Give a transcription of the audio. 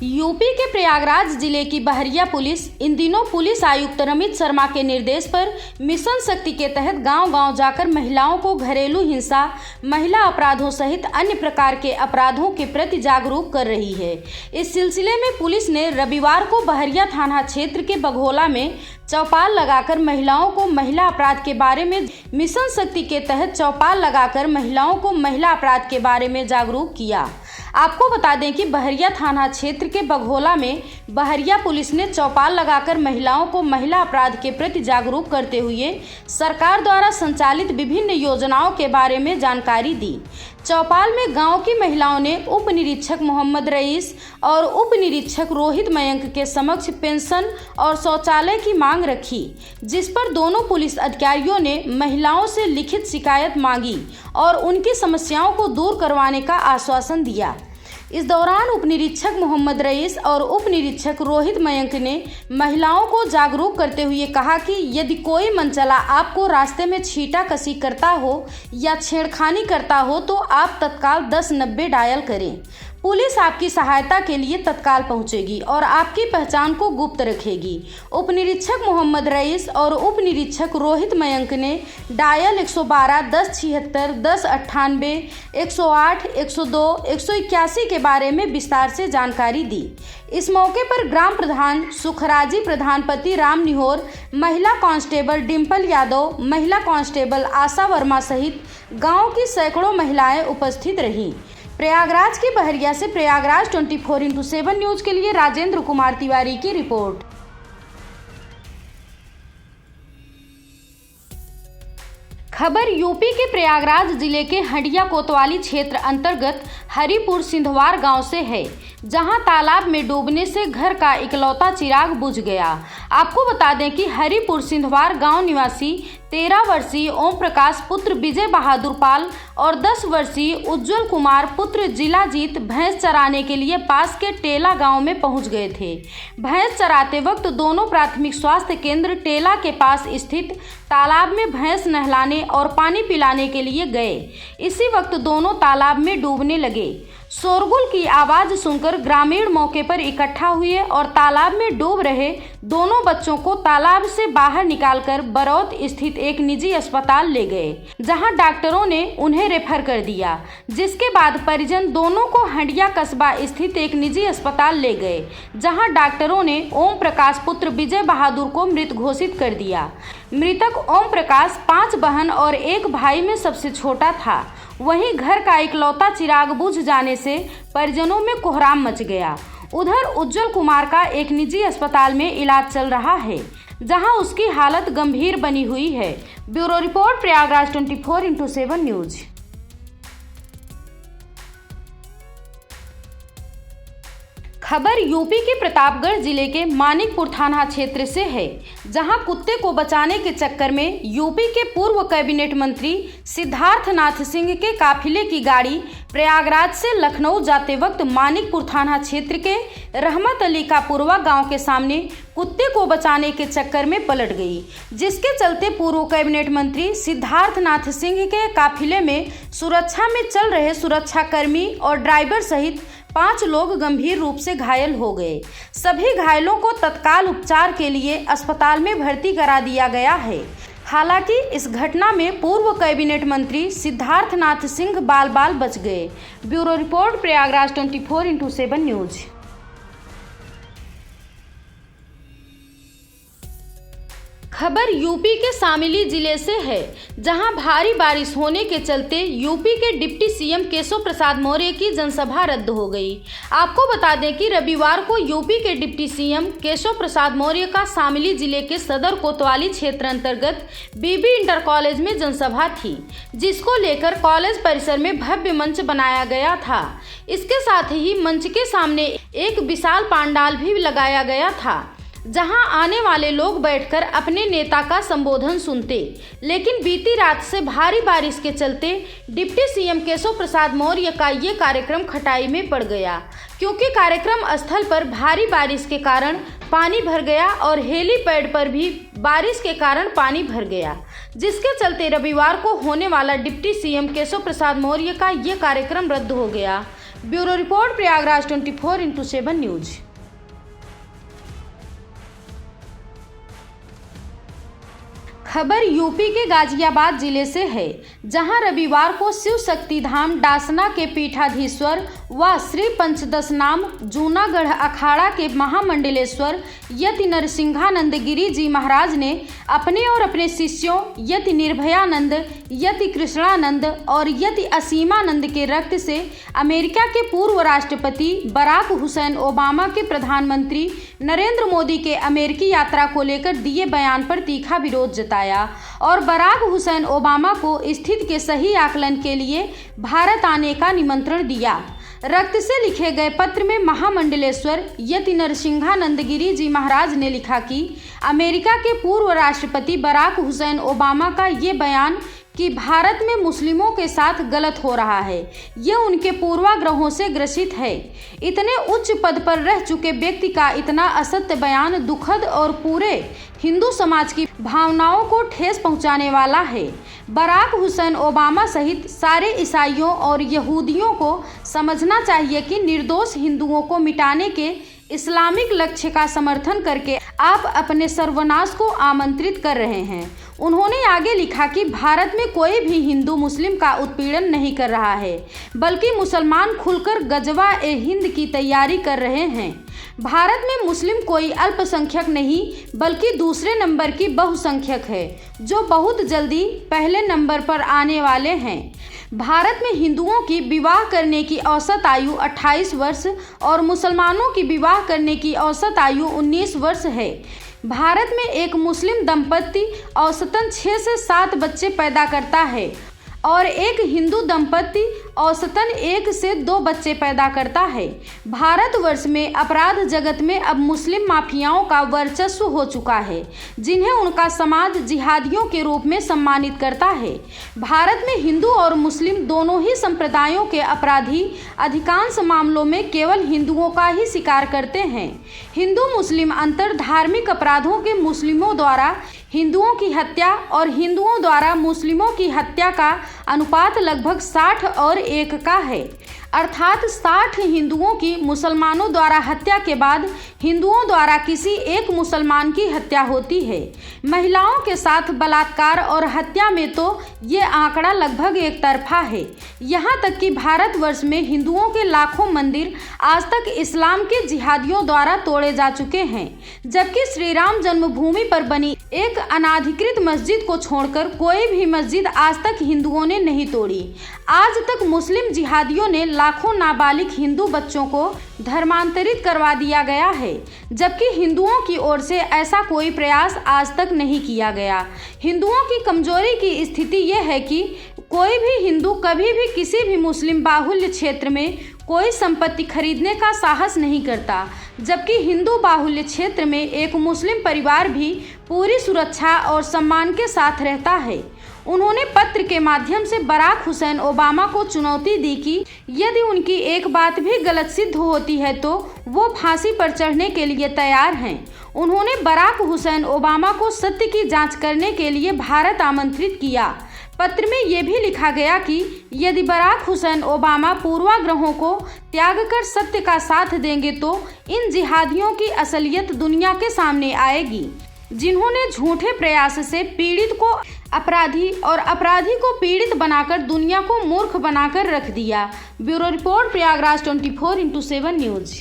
UP के प्रयागराज जिले की बहरिया पुलिस इन दिनों पुलिस आयुक्त रमित शर्मा के निर्देश पर मिशन शक्ति के तहत गांव-गांव जाकर महिलाओं को घरेलू हिंसा, महिला अपराधों सहित अन्य प्रकार के अपराधों के प्रति जागरूक कर रही है। इस सिलसिले में पुलिस ने रविवार को बहरिया थाना क्षेत्र के बघोला में चौपाल लगाकर महिलाओं को महिला अपराध के बारे में मिशन शक्ति के तहत चौपाल लगाकर महिलाओं को महिला अपराध के बारे में जागरूक किया। आपको बता दें कि बहरिया थाना क्षेत्र के बघोला में बहरिया पुलिस ने चौपाल लगाकर महिलाओं को महिला अपराध के प्रति जागरूक करते हुए सरकार द्वारा संचालित विभिन्न योजनाओं के बारे में जानकारी दी। चौपाल में गांव की महिलाओं ने उप निरीक्षक मोहम्मद रईस और उप निरीक्षक रोहित मयंक के समक्ष पेंशन और शौचालय की मांग रखी, जिस पर दोनों पुलिस अधिकारियों ने महिलाओं से लिखित शिकायत मांगी और उनकी समस्याओं को दूर करवाने का आश्वासन दिया। इस दौरान उप निरीक्षक मोहम्मद रईस और उप निरीक्षक रोहित मयंक ने महिलाओं को जागरूक करते हुए कहा कि यदि कोई मनचला आपको रास्ते में छींटा-कसी करता हो या छेड़खानी करता हो तो आप तत्काल 1090 डायल करें। पुलिस आपकी सहायता के लिए तत्काल पहुंचेगी और आपकी पहचान को गुप्त रखेगी। उप निरीक्षक मोहम्मद रईस और उप निरीक्षक रोहित मयंक ने डायल 112, 1076, 1098, 108, 102, 181 के बारे में विस्तार से जानकारी दी। इस मौके पर ग्राम प्रधान सुखराजी, प्रधानपति राम निहोर, महिला कांस्टेबल डिम्पल यादव, महिला कांस्टेबल आशा वर्मा सहित गाँव की सैकड़ों महिलाएं उपस्थित रहीं। प्रयागराज की बहरिया से प्रयागराज 24x7 न्यूज के लिए राजेंद्र कुमार तिवारी की रिपोर्ट। खबर यूपी के प्रयागराज जिले के हंडिया कोतवाली क्षेत्र अंतर्गत हरिपुर सिंधवार गांव से है, जहां तालाब में डूबने से घर का इकलौता चिराग बुझ गया। आपको बता दें कि हरिपुर सिंधवार गांव निवासी 13 वर्षीय ओम प्रकाश पुत्र विजय बहादुर पाल और 10 वर्षीय उज्जवल कुमार पुत्र जिलाजीत भैंस चराने के लिए पास के टेला गांव में पहुंच गए थे। भैंस चराते वक्त दोनों प्राथमिक स्वास्थ्य केंद्र टेला के पास स्थित तालाब में भैंस नहलाने और पानी पिलाने के लिए गए। इसी वक्त दोनों तालाब में डूबने लगे। शोरगुल की आवाज़ सुनकर ग्रामीण मौके पर इकट्ठा हुए और तालाब में डूब रहे दोनों बच्चों को तालाब से बाहर निकालकर बरौत स्थित एक निजी अस्पताल ले गए, जहां डॉक्टरों ने उन्हें रेफर कर दिया। जिसके बाद परिजन दोनों को हंडिया कस्बा स्थित एक निजी अस्पताल ले गए, जहां डॉक्टरों ने ओम प्रकाश पुत्र विजय बहादुर को मृत घोषित कर दिया। मृतक ओम प्रकाश 5 बहन और 1 भाई में सबसे छोटा था। वहीं घर का इकलौता चिराग बुझ जाने से परिजनों में कोहराम मच गया। उधर उज्जवल कुमार का एक निजी अस्पताल में इलाज चल रहा है, जहां उसकी हालत गंभीर बनी हुई है। Bureau report, Prayagraj 24x7 news. खबर यूपी के प्रतापगढ़ जिले के मानिकपुर थाना क्षेत्र से है, जहां कुत्ते को बचाने के चक्कर में यूपी के पूर्व कैबिनेट मंत्री सिद्धार्थनाथ सिंह के काफिले की गाड़ी प्रयागराज से लखनऊ जाते वक्त मानिकपुर थाना क्षेत्र के रहमत अली का पुरवा गांव के सामने कुत्ते को बचाने के चक्कर में पलट गई, जिसके चलते पूर्व कैबिनेट मंत्री सिद्धार्थनाथ सिंह के काफिले में सुरक्षा में चल रहे सुरक्षाकर्मी और ड्राइवर सहित 5 लोग गंभीर रूप से घायल हो गए। सभी घायलों को तत्काल उपचार के लिए अस्पताल में भर्ती करा दिया गया है। हालांकि इस घटना में पूर्व कैबिनेट मंत्री सिद्धार्थनाथ सिंह बाल बच गए। Bureau report, Prayagraj 24x7 news. खबर यूपी के शामली जिले से है, जहां भारी बारिश होने के चलते यूपी के डिप्टी सीएम केशव प्रसाद मौर्य की जनसभा रद्द हो गई। आपको बता दें कि रविवार को यूपी के डिप्टी सीएम केशव प्रसाद मौर्य का शामली जिले के सदर कोतवाली क्षेत्र अंतर्गत बीबी इंटर कॉलेज में जनसभा थी, जिसको लेकर कॉलेज परिसर में भव्य मंच बनाया गया था। इसके साथ ही मंच के सामने एक विशाल पंडाल भी लगाया गया था, जहां आने वाले लोग बैठकर अपने नेता का संबोधन सुनते। लेकिन बीती रात से भारी बारिश के चलते डिप्टी सीएम केशव प्रसाद मौर्य का ये कार्यक्रम खटाई में पड़ गया, क्योंकि कार्यक्रम स्थल पर भारी बारिश के कारण पानी भर गया और हेलीपैड पर भी बारिश के कारण पानी भर गया, जिसके चलते रविवार को होने वाला डिप्टी सीएम केशव प्रसाद मौर्य का ये कार्यक्रम रद्द हो गया। Bureau report Prayagraj 24x7 news. खबर यूपी के गाजियाबाद जिले से है, जहां रविवार को शिव शक्ति धाम डासना के पीठाधीश्वर व श्री पंचदशनाम जूनागढ़ अखाड़ा के महामंडलेश्वर यति नरसिंहानंद गिरी जी महाराज ने अपने और अपने शिष्यों यति निर्भयानंद, यति कृष्णानंद और यति असीमानंद के रक्त से अमेरिका के पूर्व राष्ट्रपति बराक हुसैन ओबामा के प्रधानमंत्री नरेंद्र मोदी के अमेरिकी यात्रा को लेकर दिए बयान पर तीखा विरोध जताया और बराक हुसैन ओबामा को स्थिति के सही आकलन के लिए भारत आने का निमंत्रण दिया। रक्त से लिखे गए पत्र में महामंडलेश्वर यति नरसिंहानंद गिरी जी महाराज ने लिखा कि अमेरिका के पूर्व राष्ट्रपति बराक हुसैन ओबामा का ये बयान कि भारत में मुस्लिमों के साथ गलत हो रहा है, ये उनके पूर्वाग्रहों से ग्रसित है। इतने उच्च पद पर रह चुके व्यक्ति का इतना असत्य बयान दुखद और पूरे हिंदू समाज की भावनाओं को ठेस पहुंचाने वाला है। बराक हुसैन ओबामा सहित सारे ईसाइयों और यहूदियों को समझना चाहिए कि निर्दोष हिंदुओं को मिटाने के इस्लामिक लक्ष्य का समर्थन करके आप अपने सर्वनाश को आमंत्रित कर रहे हैं। उन्होंने आगे लिखा कि भारत में कोई भी हिंदू मुस्लिम का उत्पीड़न नहीं कर रहा है, बल्कि मुसलमान खुलकर गजवा ए हिंद की तैयारी कर रहे हैं। भारत में मुस्लिम कोई अल्पसंख्यक नहीं, बल्कि दूसरे नंबर की बहुसंख्यक है, जो बहुत जल्दी पहले नंबर पर आने वाले हैं। भारत में हिंदुओं की विवाह करने की औसत आयु 28 वर्ष और मुसलमानों की विवाह करने की औसत आयु 19 वर्ष है। भारत में एक मुस्लिम दंपति औसतन 6 से 7 बच्चे पैदा करता है और एक हिंदू दंपति औसतन 1 से 2 बच्चे पैदा करता है। भारतवर्ष में अपराध जगत में अब मुस्लिम माफियाओं का वर्चस्व हो चुका है, जिन्हें उनका समाज जिहादियों के रूप में सम्मानित करता है। भारत में हिंदू और मुस्लिम दोनों ही संप्रदायों के अपराधी अधिकांश मामलों में केवल हिंदुओं का ही शिकार करते हैं। हिंदू मुस्लिम अंतर धार्मिक अपराधों के मुस्लिमों द्वारा हिंदुओं की हत्या और हिंदुओं द्वारा मुस्लिमों की हत्या का अनुपात लगभग 60 और 1 का है, अर्थात 60 हिंदुओं की मुसलमानों द्वारा हत्या के बाद हिंदुओं द्वारा किसी एक मुसलमान की हत्या होती है। महिलाओं के साथ बलात्कार और हत्या में तो ये आंकड़ा लगभग एक तरफा है। यहाँ तक कि भारतवर्ष में हिंदुओं के लाखों मंदिर आज तक इस्लाम के जिहादियों द्वारा तोड़े जा चुके हैं, जबकि श्री राम जन्मभूमि पर बनी एक अनाधिकृत मस्जिद को छोड़कर कोई भी मस्जिद आज तक हिंदुओं ने नहीं तोड़ी। आज तक मुस्लिम जिहादियों ने लाखों नाबालिग हिंदू बच्चों को धर्मांतरित करवा दिया गया है, जबकि हिंदुओं की ओर से ऐसा कोई प्रयास आज तक नहीं किया गया। हिंदुओं की कमजोरी की स्थिति यह है कि कोई भी हिंदू कभी भी किसी भी मुस्लिम बाहुल्य क्षेत्र में कोई संपत्ति खरीदने का साहस नहीं करता, जबकि हिंदू बाहुल्य क्षेत्र में एक मुस्लिम परिवार भी पूरी सुरक्षा और सम्मान के साथ रहता है। उन्होंने पत्र के माध्यम से बराक हुसैन ओबामा को चुनौती दी कि यदि उनकी एक बात भी गलत सिद्ध होती है तो वो फांसी पर चढ़ने के लिए तैयार हैं। उन्होंने बराक हुसैन ओबामा को सत्य की जांच करने के लिए भारत आमंत्रित किया। पत्र में ये भी लिखा गया कि यदि बराक हुसैन ओबामा पूर्वाग्रहों को त्याग कर सत्य का साथ देंगे तो इन जिहादियों की असलियत दुनिया के सामने आएगी, जिन्होंने झूठे प्रयास से पीड़ित को अपराधी और अपराधी को पीड़ित बनाकर दुनिया को मूर्ख बनाकर रख दिया। Bureau report Prayagraj 24x7 news.